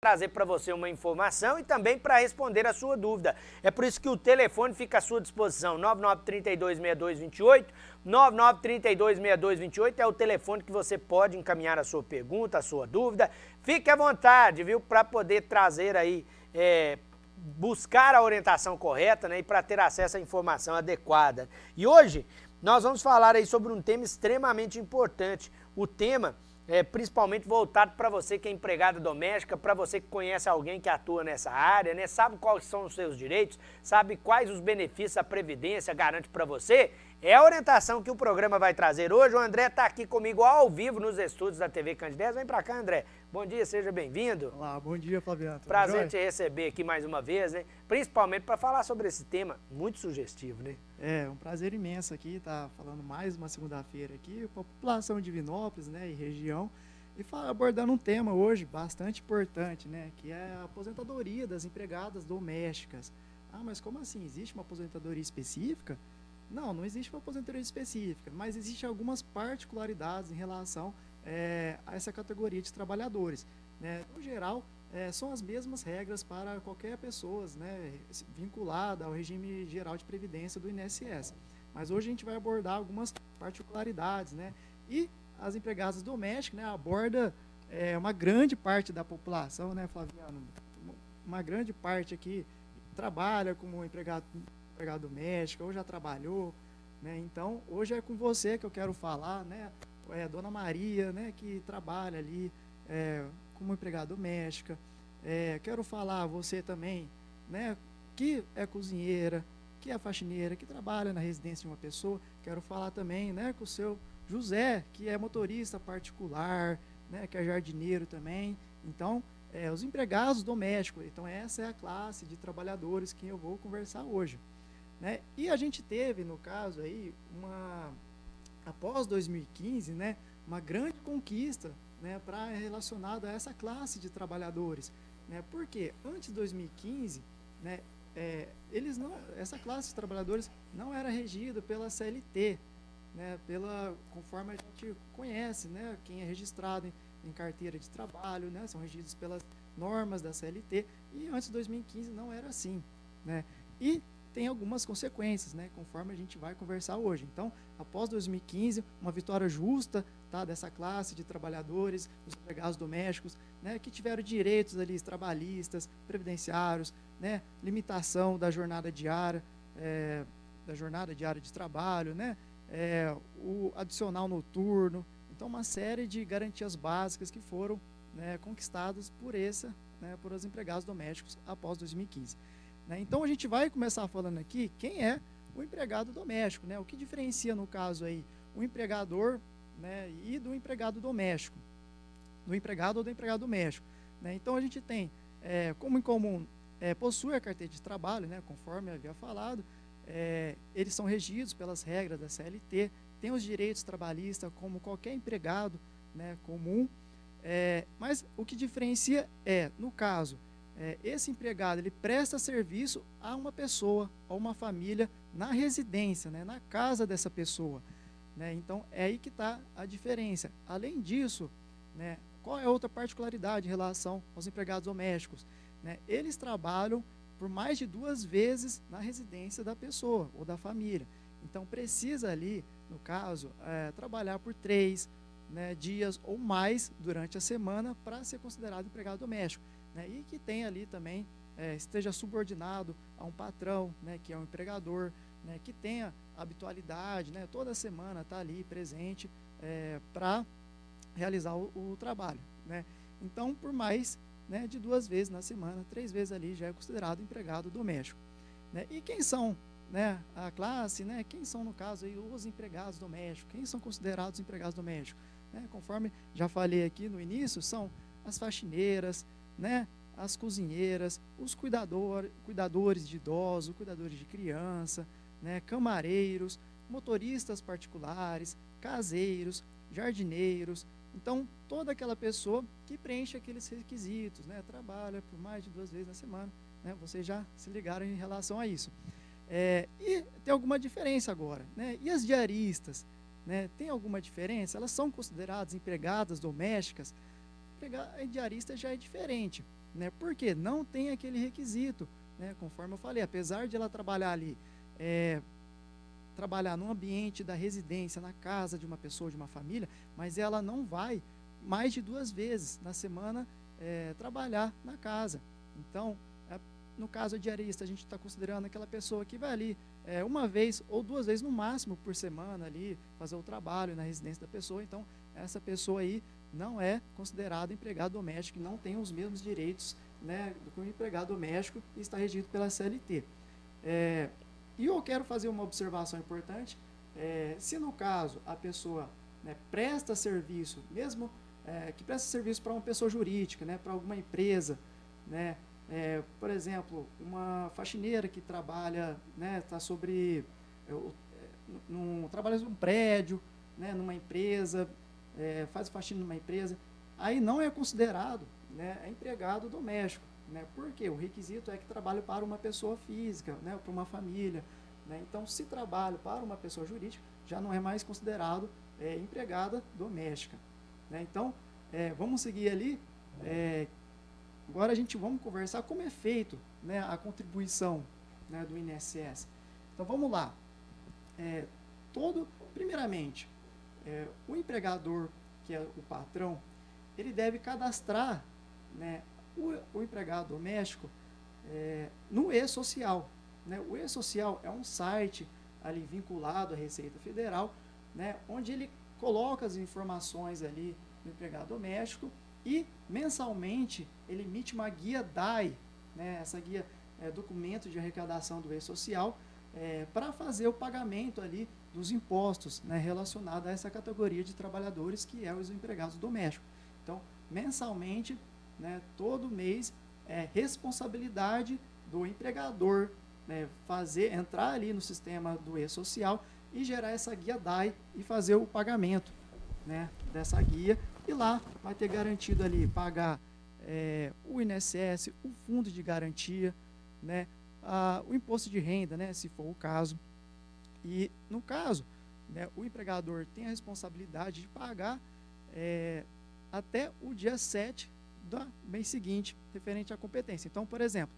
trazer para você uma informação e também para responder a sua dúvida. É por isso que o telefone fica à sua disposição, 99326228, 99326228 é o telefone que você pode encaminhar a sua pergunta, a sua dúvida. Fique à vontade, viu, para poder trazer aí, buscar a orientação correta, né, e para ter acesso à informação adequada. E hoje nós vamos falar aí sobre um tema extremamente importante, o tema principalmente voltado para você que é empregada doméstica, para você que conhece alguém que atua nessa área, né? Sabe quais são os seus direitos, sabe quais os benefícios a Previdência garante para você. É a orientação que o programa vai trazer hoje. O André está aqui comigo ao vivo nos estúdios da TV Candidez. Vem para cá, André. Bom dia, seja bem-vindo. Olá, bom dia, Flaviano. Prazer te receber aqui mais uma vez, né? Principalmente para falar sobre esse tema muito sugestivo, né? É um prazer imenso aqui estar falando mais uma segunda-feira aqui para a população de Divinópolis, né, e região, e abordando um tema hoje bastante importante, né, que é a aposentadoria das empregadas domésticas. Ah, mas como assim? Existe uma aposentadoria específica? Não, não existe uma aposentadoria específica, mas existem algumas particularidades em relação a essa categoria de trabalhadores, né? No geral, são as mesmas regras para qualquer pessoa, né, vinculada ao regime geral de previdência do INSS. Mas hoje a gente vai abordar algumas particularidades, né? E as empregadas domésticas, né, aborda uma grande parte da população, né, Flaviano? Uma grande parte aqui trabalha como empregado doméstico, ou já trabalhou, né? Então, hoje é com você que eu quero falar, né? Dona Maria, né, que trabalha ali como empregada doméstica. Quero falar a você também, né, que é cozinheira, que é faxineira, que trabalha na residência de uma pessoa. Quero falar também, né, com o seu José, que é motorista particular, né, que é jardineiro também. Então, os empregados domésticos. Então, essa é a classe de trabalhadores que eu vou conversar hoje, né? E a gente teve, no caso aí, após 2015, né, uma grande conquista, né, relacionada a essa classe de trabalhadores, né? Porque antes de 2015, né, essa classe de trabalhadores não era regida pela CLT, né, conforme a gente conhece, né, quem é registrado em carteira de trabalho, né, são regidos pelas normas da CLT, e antes de 2015 não era assim, né? E tem algumas consequências, né, conforme a gente vai conversar hoje. Então, após 2015, uma vitória justa, tá, dessa classe de trabalhadores, dos empregados domésticos, né, que tiveram direitos ali trabalhistas, previdenciários, né, limitação da jornada diária de trabalho, né, o adicional noturno. Então, uma série de garantias básicas que foram, né, conquistadas por os empregados domésticos após 2015. Então, a gente vai começar falando aqui quem é o empregado doméstico, né? O que diferencia, no caso aí, o empregador, né, e do empregado doméstico, do empregado ou do empregado doméstico, né? Então, a gente tem, como em comum, possui a carteira de trabalho, né, conforme eu havia falado, eles são regidos pelas regras da CLT, têm os direitos trabalhistas como qualquer empregado, né, comum, mas o que diferencia no caso, esse empregado ele presta serviço a uma pessoa, a uma família, na residência, né, na casa dessa pessoa, né? Então, é aí que está a diferença. Além disso, né, qual é a outra particularidade em relação aos empregados domésticos? Né? Eles trabalham por mais de 2 vezes na residência da pessoa ou da família. Então, precisa ali, no caso, trabalhar por 3, né, dias ou mais durante a semana para ser considerado empregado doméstico, né? E que tenha ali também, esteja subordinado a um patrão, né, que é um empregador, né, que tenha habitualidade, né, toda semana está ali presente para realizar o trabalho, né? Então, por mais, né, de 2 vezes na semana, 3 vezes ali já é considerado empregado doméstico, né? E quem são, né, a classe, né, quem são, no caso, aí, os empregados domésticos? Quem são considerados empregados domésticos? Né? Conforme já falei aqui no início, são as faxineiras, né, as cozinheiras, os cuidadores de idosos, cuidadores de criança, né, camareiros, motoristas particulares, caseiros, jardineiros. Então, toda aquela pessoa que preenche aqueles requisitos, né, trabalha por mais de 2 vezes na semana, né, vocês já se ligaram em relação a isso. E tem alguma diferença agora, né? E as diaristas, né, tem alguma diferença? Elas são consideradas empregadas domésticas? A diarista já é diferente, né? Porque não tem aquele requisito, né? Conforme eu falei, apesar de ela trabalhar ali, trabalhar no ambiente da residência, na casa de uma pessoa, de uma família, mas ela não vai mais de 2 vezes na semana trabalhar na casa. Então, no caso diarista, a gente está considerando aquela pessoa que vai ali 1 vez ou 2 vezes no máximo por semana ali fazer o trabalho na residência da pessoa. Então, essa pessoa aí não é considerada empregado doméstico e não tem os mesmos direitos, né, do que um empregado doméstico e está regido pela CLT. E eu quero fazer uma observação importante, se no caso a pessoa, né, presta serviço, mesmo que presta serviço para uma pessoa jurídica, né, para alguma empresa, né, por exemplo, uma faxineira que trabalha, né, trabalha num prédio, né, numa empresa, faz faxina numa empresa, aí não é considerado, né, empregado doméstico, né, porque o requisito é que trabalhe para uma pessoa física, né, para uma família, né. Então, se trabalha para uma pessoa jurídica, já não é mais considerado empregada doméstica, né. Então, vamos seguir ali. Agora vamos conversar como é feito, né, a contribuição, né, do INSS. Então vamos lá. Primeiramente, o empregador, que é o patrão, ele deve cadastrar, né, o empregado doméstico no E-Social, né. O E-Social é um site ali vinculado à Receita Federal, né, onde ele coloca as informações ali do empregado doméstico e mensalmente ele emite uma guia DAI, né, essa guia documento de arrecadação do E-Social, para fazer o pagamento ali dos impostos, né, relacionado a essa categoria de trabalhadores que é os empregados domésticos. Então, mensalmente, né, todo mês, é responsabilidade do empregador, né, entrar ali no sistema do E-Social e gerar essa guia DAI e fazer o pagamento, né, dessa guia. E lá vai ter garantido ali pagar o INSS, o fundo de garantia, né, o imposto de renda, né, se for o caso. E, no caso, né, o empregador tem a responsabilidade de pagar até o dia 7 do mês seguinte, referente à competência. Então, por exemplo,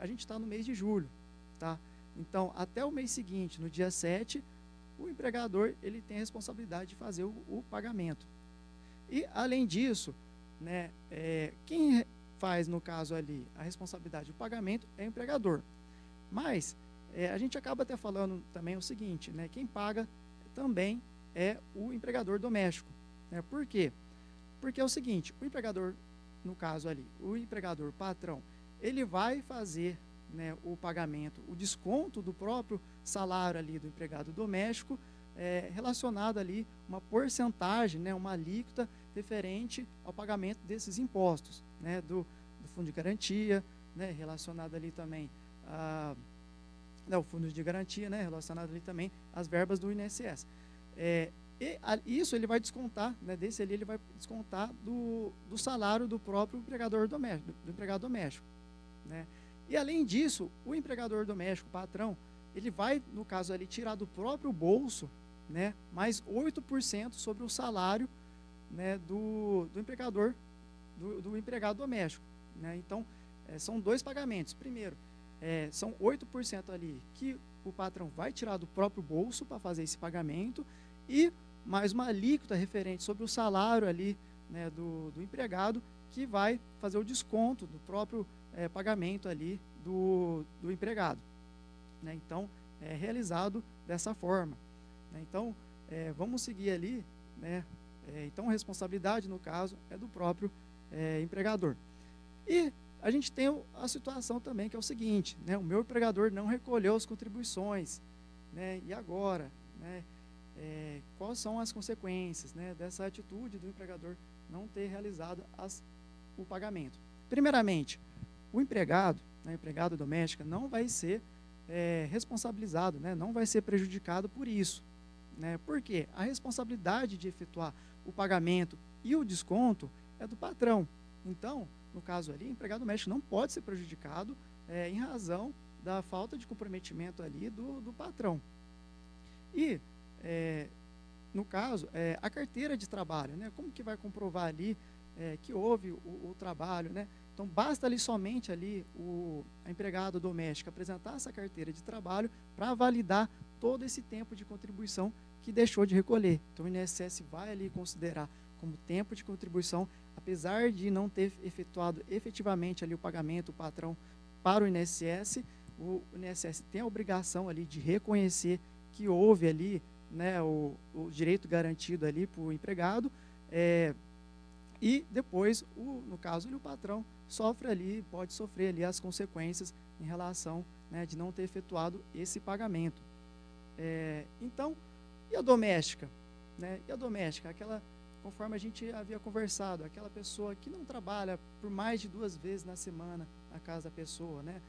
a gente está no mês de julho, tá? Então, até o mês seguinte, no dia 7, o empregador ele tem a responsabilidade de fazer o pagamento. E, além disso, né, quem faz, no caso ali, a responsabilidade do pagamento é o empregador. Mas a gente acaba até falando também o seguinte, né, quem paga também é o empregador doméstico. Né? Por quê? Porque é o seguinte, o empregador, no caso ali, o empregador patrão, ele vai fazer, né, o pagamento, o desconto do próprio salário ali do empregado doméstico, relacionado ali uma porcentagem, né, uma alíquota referente ao pagamento desses impostos, né, do fundo de garantia, né, relacionado ali também o fundo de garantia, né, relacionado ali também às verbas do INSS. Isso ele vai descontar, né, desse ali ele vai descontar do salário do próprio empregador doméstico, do empregado doméstico, né. E além disso, o empregador doméstico, o patrão, ele vai, no caso ali, tirar do próprio bolso, né, mais 8% sobre o salário, né, do empregador, do empregado doméstico, né. Então, são 2 pagamentos. Primeiro, são 8% ali que o patrão vai tirar do próprio bolso para fazer esse pagamento e mais uma alíquota referente sobre o salário ali, né, do empregado, que vai fazer o desconto do próprio pagamento ali do empregado, né. Então, é realizado dessa forma, né. Então, vamos seguir ali, né. Então, a responsabilidade, no caso, é do próprio empregador. E a gente tem a situação também que é o seguinte, né, o meu empregador não recolheu as contribuições, né, e agora, né, quais são as consequências, né, dessa atitude do empregador não ter realizado o pagamento? Primeiramente, o empregado, né, empregado doméstico, não vai ser responsabilizado, né, não vai ser prejudicado por isso, né, porque a responsabilidade de efetuar o pagamento e o desconto é do patrão. Então, no caso ali, o empregado doméstico não pode ser prejudicado em razão da falta de comprometimento ali do patrão. E, no caso, a carteira de trabalho, né, como que vai comprovar ali que houve o trabalho, né? Então, basta ali somente ali a empregada doméstica apresentar essa carteira de trabalho para validar todo esse tempo de contribuição que deixou de recolher. Então, o INSS vai ali considerar como tempo de contribuição, apesar de não ter efetuado efetivamente ali o pagamento, o patrão, para o INSS tem a obrigação ali de reconhecer que houve ali, né, o direito garantido ali para o empregado, e depois, no caso, o patrão pode sofrer ali as consequências em relação, né, de não ter efetuado esse pagamento. Então, e a doméstica? Né? E a doméstica, conforme a gente havia conversado, aquela pessoa que não trabalha por mais de 2 vezes na semana na casa da pessoa, né?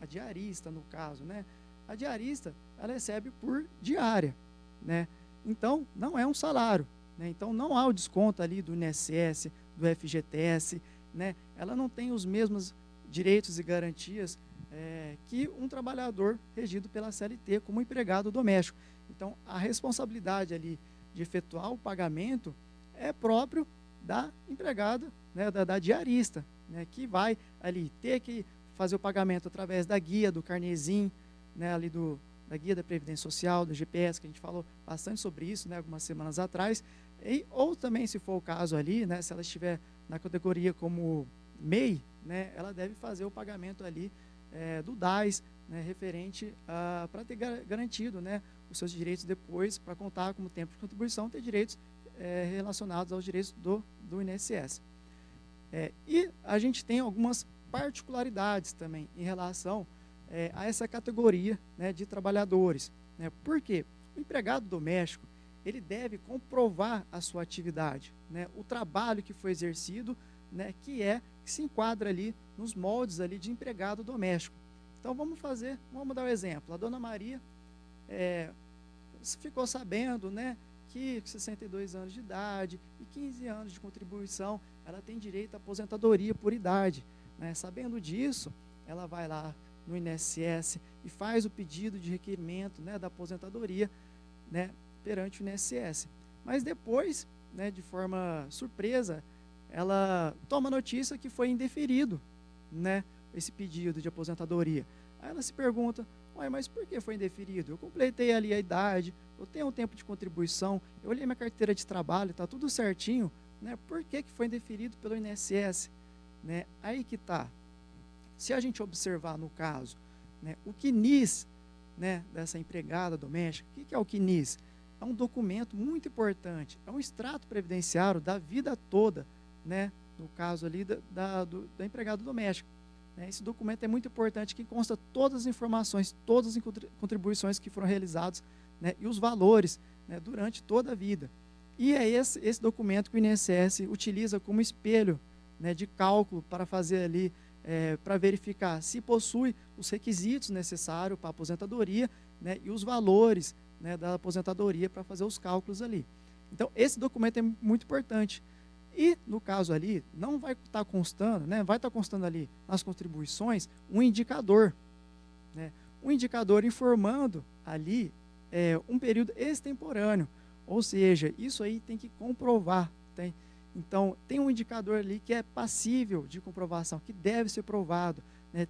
A diarista, no caso, né? A diarista, ela recebe por diária, né? Então, não é um salário, né? Então, não há o desconto ali do INSS, do FGTS, né? Ela não tem os mesmos direitos e garantias que um trabalhador regido pela CLT como empregado doméstico. Então, a responsabilidade ali de efetuar o pagamento é próprio da empregada, né, da diarista, né, que vai ali ter que fazer o pagamento através da guia, do carnezinho, né, ali da guia da Previdência Social, do GPS, que a gente falou bastante sobre isso, né, algumas semanas atrás, ou também, se for o caso ali, né, se ela estiver na categoria como MEI, né, ela deve fazer o pagamento ali do DAS, né, referente para ter garantido, né, os seus direitos depois, para contar como tempo de contribuição, ter direitos relacionados aos direitos do INSS. E a gente tem algumas particularidades também em relação a essa categoria, né, de trabalhadores. Né? Por quê? O empregado doméstico, ele deve comprovar a sua atividade, né, o trabalho que foi exercido, né, que se enquadra ali nos moldes ali de empregado doméstico. Então, vamos dar um exemplo. A dona Maria ficou sabendo, né, que 62 anos de idade e 15 anos de contribuição, ela tem direito à aposentadoria por idade. Né? Sabendo disso, ela vai lá no INSS e faz o pedido de requerimento, né, da aposentadoria, né, perante o INSS. Mas depois, né, de forma surpresa, ela toma notícia que foi indeferido, né, esse pedido de aposentadoria. Aí ela se pergunta, mas por que foi indeferido? Eu completei ali a idade, eu tenho um tempo de contribuição, eu olhei minha carteira de trabalho, está tudo certinho, né? Por que foi indeferido pelo INSS? Né? Aí que está. Se a gente observar no caso, né, o CNIS, né, dessa empregada doméstica, o que é o CNIS? É um documento muito importante, é um extrato previdenciário da vida toda, né, no caso ali da empregada doméstica. Esse documento é muito importante, que consta todas as informações, todas as contribuições que foram realizadas, né, e os valores, né, durante toda a vida. E é esse documento que o INSS utiliza como espelho, né, de cálculo para fazer ali, para verificar se possui os requisitos necessários para a aposentadoria, né, e os valores, né, da aposentadoria para fazer os cálculos ali. Então, esse documento é muito importante. E, no caso ali, não vai estar constando, né, vai estar constando ali nas contribuições um indicador, né, um indicador informando ali um período extemporâneo, ou seja, isso aí tem que comprovar. Então, tem um indicador ali que é passível de comprovação, que deve ser provado. Né,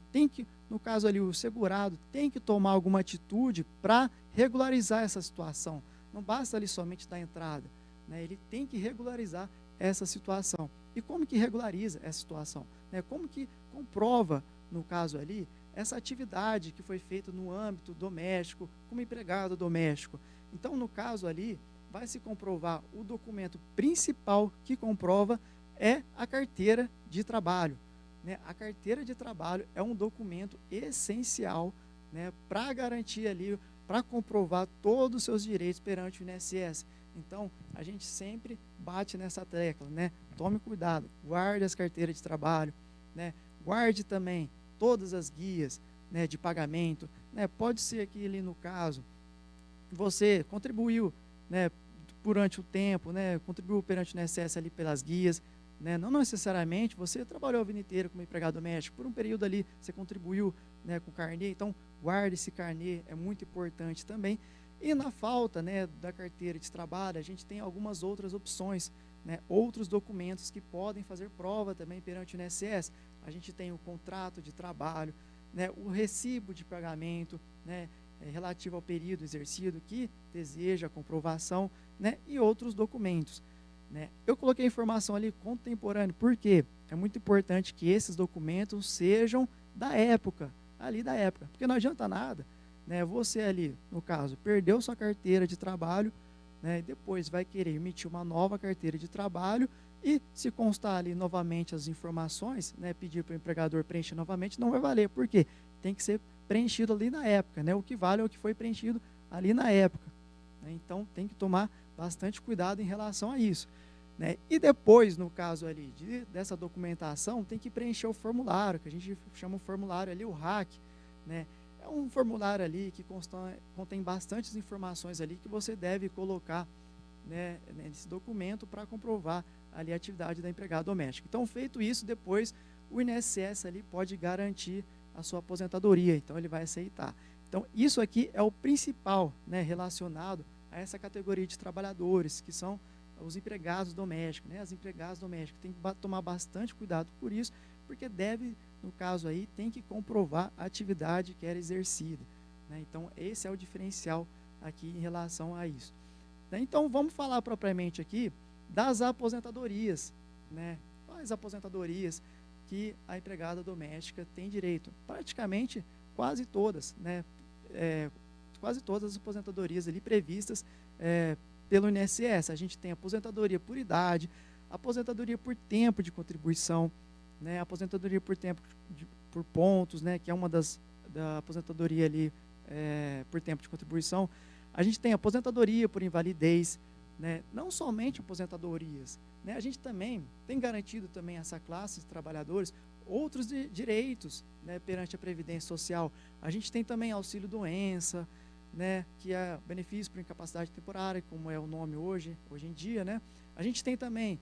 no caso ali, o segurado tem que tomar alguma atitude para regularizar essa situação. Não basta ali somente dar entrada, né, ele tem que regularizar essa situação. E como que regulariza essa situação? Né? Como que comprova, no caso ali, essa atividade que foi feita no âmbito doméstico, como empregado doméstico? Então, no caso ali, vai se comprovar o documento principal que comprova é a carteira de trabalho. Né? A carteira de trabalho é um documento essencial, né, para garantir ali, para comprovar todos os seus direitos perante o INSS. Então, a gente sempre bate nessa tecla, né? Tome cuidado, guarde as carteiras de trabalho, né? Guarde também todas as guias, né, de pagamento, né? Pode ser que ali no caso, você contribuiu, né, durante o tempo, né, contribuiu perante o INSS ali pelas guias, né? Não necessariamente você trabalhou a vida inteira como empregado doméstico, por um período ali você contribuiu, né, com o carnê, então guarde esse carnê, é muito importante também. E na falta, né, da carteira de trabalho, a gente tem algumas outras opções, né, outros documentos que podem fazer prova também perante o INSS. A gente tem o contrato de trabalho, né, o recibo de pagamento, né, relativo ao período exercido que deseja a comprovação, né, e outros documentos, né. Eu coloquei a informação ali contemporânea, porque é muito importante que esses documentos sejam da época, porque não adianta nada, né, você ali, no caso, perdeu sua carteira de trabalho, né, e depois vai querer emitir uma nova carteira de trabalho e se constar ali novamente as informações, né, pedir para o empregador preencher novamente, não vai valer. Por quê? Tem que ser preenchido ali na época, né? O que vale é o que foi preenchido ali na época, né? Então, tem que tomar bastante cuidado em relação a isso, né? E depois, no caso ali dessa documentação, tem que preencher o formulário, que a gente chama o formulário ali o RAC, né? É um formulário ali que contém bastantes informações ali que você deve colocar, né, nesse documento para comprovar ali a atividade da empregada doméstica. Então, feito isso, depois o INSS ali pode garantir a sua aposentadoria, então ele vai aceitar. Então, isso aqui é o principal, né, relacionado a essa categoria de trabalhadores, que são os empregados domésticos, né, as empregadas domésticas. Tem que tomar bastante cuidado por isso, porque deve, no caso aí, tem que comprovar a atividade que era exercida, né? Então, esse é o diferencial aqui em relação a isso. Então, vamos falar propriamente aqui das aposentadorias, né? Quais aposentadorias que a empregada doméstica tem direito? Praticamente quase todas, né? Quase todas as aposentadorias ali previstas pelo INSS. A gente tem aposentadoria por idade, aposentadoria por tempo de contribuição, né? Aposentadoria por tempo por pontos, né? Que é uma da aposentadoria ali por tempo de contribuição. A gente tem aposentadoria por invalidez, né? Não somente aposentadorias, né? A gente também tem garantido também essa classe de trabalhadores outros direitos, né, perante a Previdência Social. A gente tem também auxílio-doença, né, que é benefício por incapacidade temporária, como é o nome hoje em dia, né? A gente tem também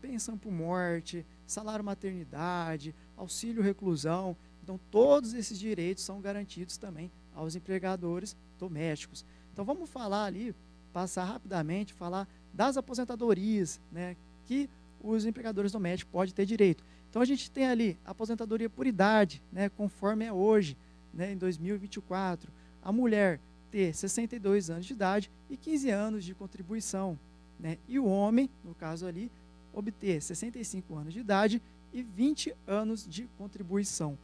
pensão por morte, salário maternidade, auxílio reclusão. Então, todos esses direitos são garantidos também aos empregadores domésticos. Então, vamos falar ali, passar rapidamente, falar das aposentadorias, né, que os empregadores domésticos podem ter direito. Então, a gente tem ali a aposentadoria por idade, né, conforme é hoje, né, em 2024. A mulher ter 62 anos de idade e 15 anos de contribuição, né, e o homem, no caso ali, obter 65 anos de idade e 20 anos de contribuição.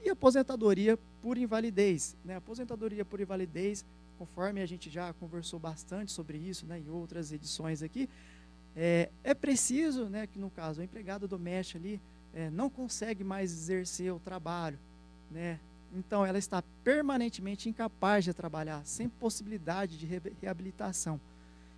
E aposentadoria por invalidez, né? Aposentadoria por invalidez, conforme a gente já conversou bastante sobre isso, né, em outras edições aqui, é preciso, né, que no caso a empregada doméstica ali não consegue mais exercer o trabalho, né? Então ela está permanentemente incapaz de trabalhar, sem possibilidade de reabilitação.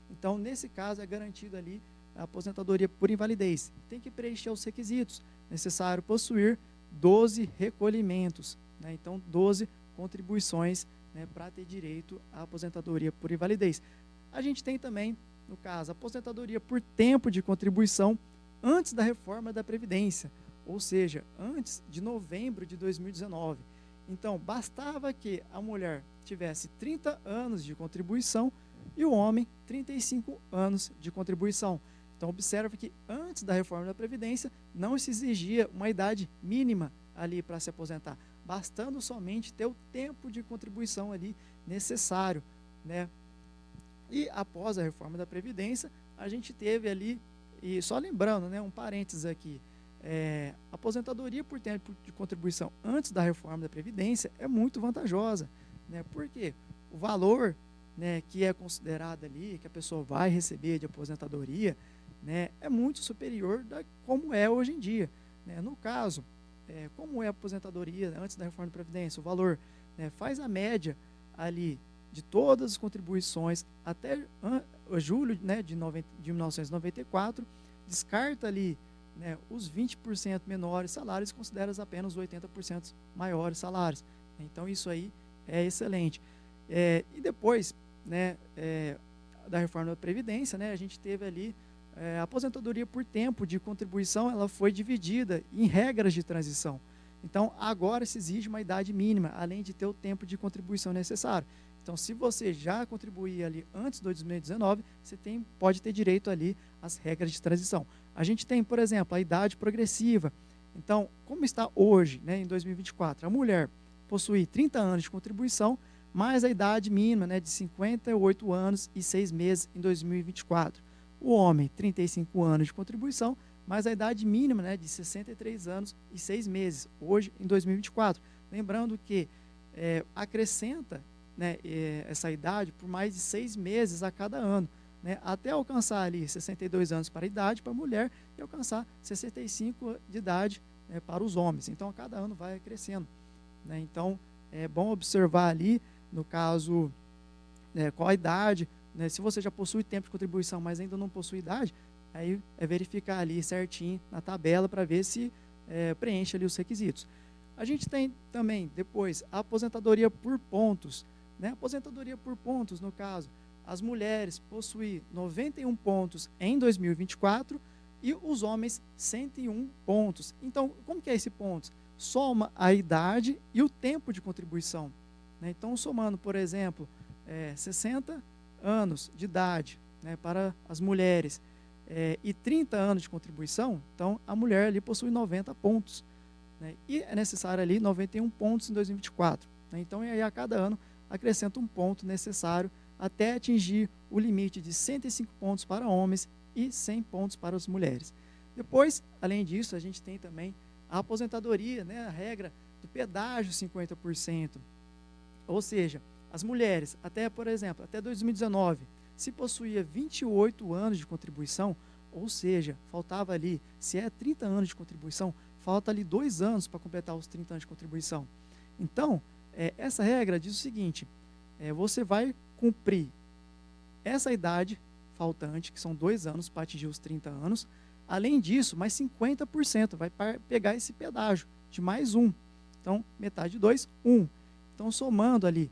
Então, nesse caso, é garantido ali a aposentadoria por invalidez. Tem que preencher os requisitos. Necessário possuir 12 recolhimentos, né? Então, 12 contribuições, né, para ter direito à aposentadoria por invalidez. A gente tem também, no caso, a aposentadoria por tempo de contribuição antes da reforma da Previdência, ou seja, antes de novembro de 2019. Então, bastava que a mulher tivesse 30 anos de contribuição e o homem 35 anos de contribuição. Então, observa que antes da reforma da Previdência não se exigia uma idade mínima ali para se aposentar, bastando somente ter o tempo de contribuição ali necessário, né? E após a reforma da Previdência, a gente teve ali, e só lembrando, né, um parênteses aqui, aposentadoria por tempo de contribuição antes da reforma da Previdência é muito vantajosa, né? Porque o valor, né, que é considerado ali, que a pessoa vai receber de aposentadoria, né, é muito superior da como é hoje em dia, né? No caso, como é a aposentadoria antes da reforma da Previdência, o valor, né, faz a média ali de todas as contribuições até julho, né, de 1994, descarta ali, né, os 20% menores salários, considera apenas os 80% maiores salários. Então, isso aí é excelente. E depois, né, da reforma da Previdência, né, a gente teve ali a aposentadoria por tempo de contribuição, ela foi dividida em regras de transição. Então, agora se exige uma idade mínima, além de ter o tempo de contribuição necessário. Então, se você já contribuir ali antes de 2019, você pode ter direito ali às regras de transição. A gente tem, por exemplo, a idade progressiva. Então, como está hoje, né, em 2024, a mulher possui 30 anos de contribuição, mais a idade mínima, né, de 58 anos e 6 meses em 2024. O homem, 35 anos de contribuição, mais a idade mínima, né, de 63 anos e 6 meses, hoje em 2024. Lembrando que acrescenta, né, essa idade por mais de 6 meses a cada ano, né, até alcançar ali 62 anos para a idade para a mulher e alcançar 65 de idade, né, para os homens. Então, a cada ano vai crescendo, né? Então, é bom observar ali, no caso, qual a idade, né, se você já possui tempo de contribuição, mas ainda não possui idade, aí é verificar ali certinho na tabela para ver se preenche ali os requisitos. A gente tem também, depois, a aposentadoria por pontos, né? Aposentadoria por pontos, no caso, as mulheres possuem 91 pontos em 2024 e os homens 101 pontos. Então, como que é esse ponto? Soma a idade e o tempo de contribuição, né? Então, somando, por exemplo, 60 anos de idade, né, para as mulheres e 30 anos de contribuição, então a mulher ali possui 90 pontos, né? E é necessário ali 91 pontos em 2024. Né? Então, aí a cada ano acrescenta um ponto necessário até atingir o limite de 105 pontos para homens e 100 pontos para as mulheres. Depois, além disso, a gente tem também a aposentadoria, né, a regra do pedágio 50%. Ou seja, as mulheres, até, por exemplo, até 2019, se possuía 28 anos de contribuição, ou seja, faltava ali, se é 30 anos de contribuição, falta ali 2 anos para completar os 30 anos de contribuição. Então, essa regra diz o seguinte, você vai cumprir essa idade faltante, que são 2 anos para atingir os 30 anos, além disso, mais 50% vai pegar esse pedágio de mais 1. Então, metade de 2, 1. Então, somando ali,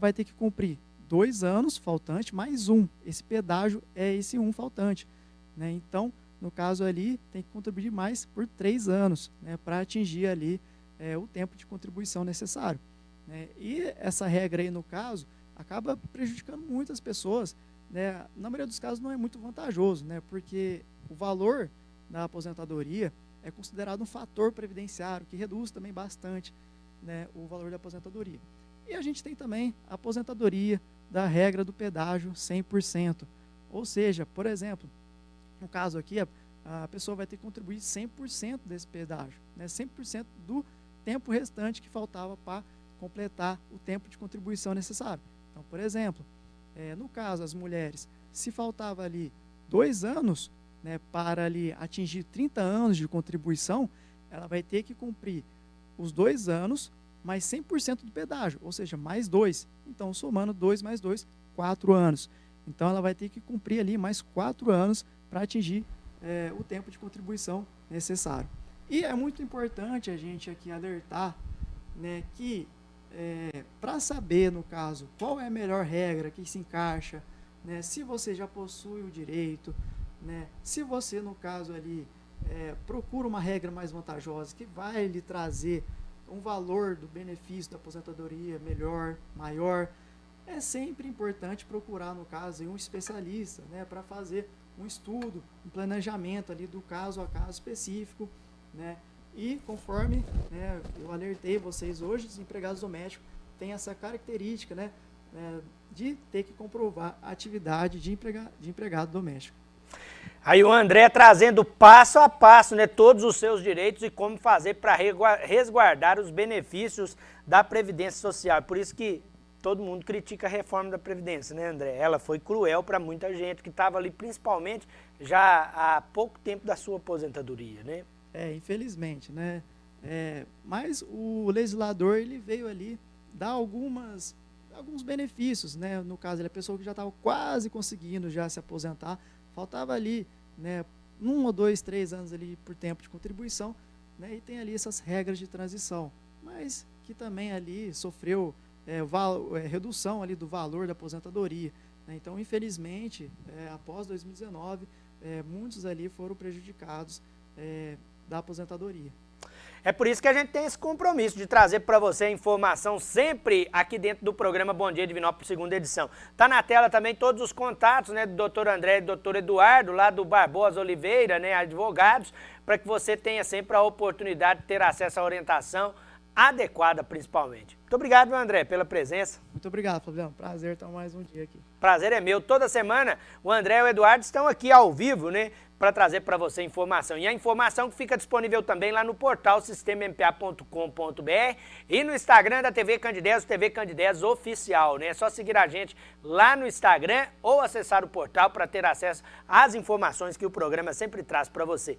vai ter que cumprir 2 anos faltante mais 1. Esse pedágio é esse 1 faltante, né? Então, no caso ali, tem que contribuir mais por 3 anos, né, para atingir ali o tempo de contribuição necessário, né? E essa regra aí, no caso, acaba prejudicando muitas pessoas, né? Na maioria dos casos não é muito vantajoso, né? Porque o valor da aposentadoria é considerado um fator previdenciário que reduz também bastante, né, o valor da aposentadoria. E a gente tem também a aposentadoria da regra do pedágio 100%. Ou seja, por exemplo, no caso aqui, a pessoa vai ter que contribuir 100% desse pedágio, né, 100% do tempo restante que faltava para completar o tempo de contribuição necessário. Então, por exemplo, no caso, as mulheres, se faltava ali 2 anos, né, para ali atingir 30 anos de contribuição, ela vai ter que cumprir os 2 anos mais 100% do pedágio, ou seja, mais 2. Então, somando 2 mais 2, 4 anos. Então, ela vai ter que cumprir ali mais 4 anos para atingir o tempo de contribuição necessário. E é muito importante a gente aqui alertar, né, que para saber, no caso, qual é a melhor regra que se encaixa, né, se você já possui o direito, né, se você, no caso ali, procura uma regra mais vantajosa que vai lhe trazer um valor do benefício da aposentadoria melhor, maior, é sempre importante procurar, no caso, um especialista, né, para fazer um estudo, um planejamento ali do caso a caso específico, né, e conforme, né, eu alertei vocês hoje, os empregados domésticos têm essa característica, né, de ter que comprovar a atividade de empregado doméstico. Aí o André trazendo passo a passo, né, todos os seus direitos e como fazer para resguardar os benefícios da Previdência Social. Por isso que todo mundo critica a reforma da Previdência, né, André? Ela foi cruel para muita gente que estava ali, principalmente, já há pouco tempo da sua aposentadoria, né? Infelizmente, né? Mas o legislador, ele veio ali dar alguns benefícios, né? No caso, ele é a pessoa que já estava quase conseguindo já se aposentar, faltava ali, né, 1 ou 2, 3 anos ali por tempo de contribuição, né, e tem ali essas regras de transição, mas que também ali sofreu redução ali do valor da aposentadoria, né? Então, infelizmente, após 2019, muitos ali foram prejudicados da aposentadoria. É por isso que a gente tem esse compromisso de trazer para você a informação sempre aqui dentro do programa Bom Dia Divinópolis, segunda edição. Tá na tela também todos os contatos, né, do Dr. André e do Dr. Eduardo, lá do Barbosa Oliveira, né, advogados, para que você tenha sempre a oportunidade de ter acesso à orientação adequada, principalmente. Muito obrigado, meu André, pela presença. Muito obrigado, Fabiano. Prazer estar mais um dia aqui. Prazer é meu. Toda semana o André e o Eduardo estão aqui ao vivo, né, para trazer para você informação. E a informação que fica disponível também lá no portal sistemampa.com.br e no Instagram da TV Candidez, TV Candidez Oficial, né? É só seguir a gente lá no Instagram ou acessar o portal para ter acesso às informações que o programa sempre traz para você.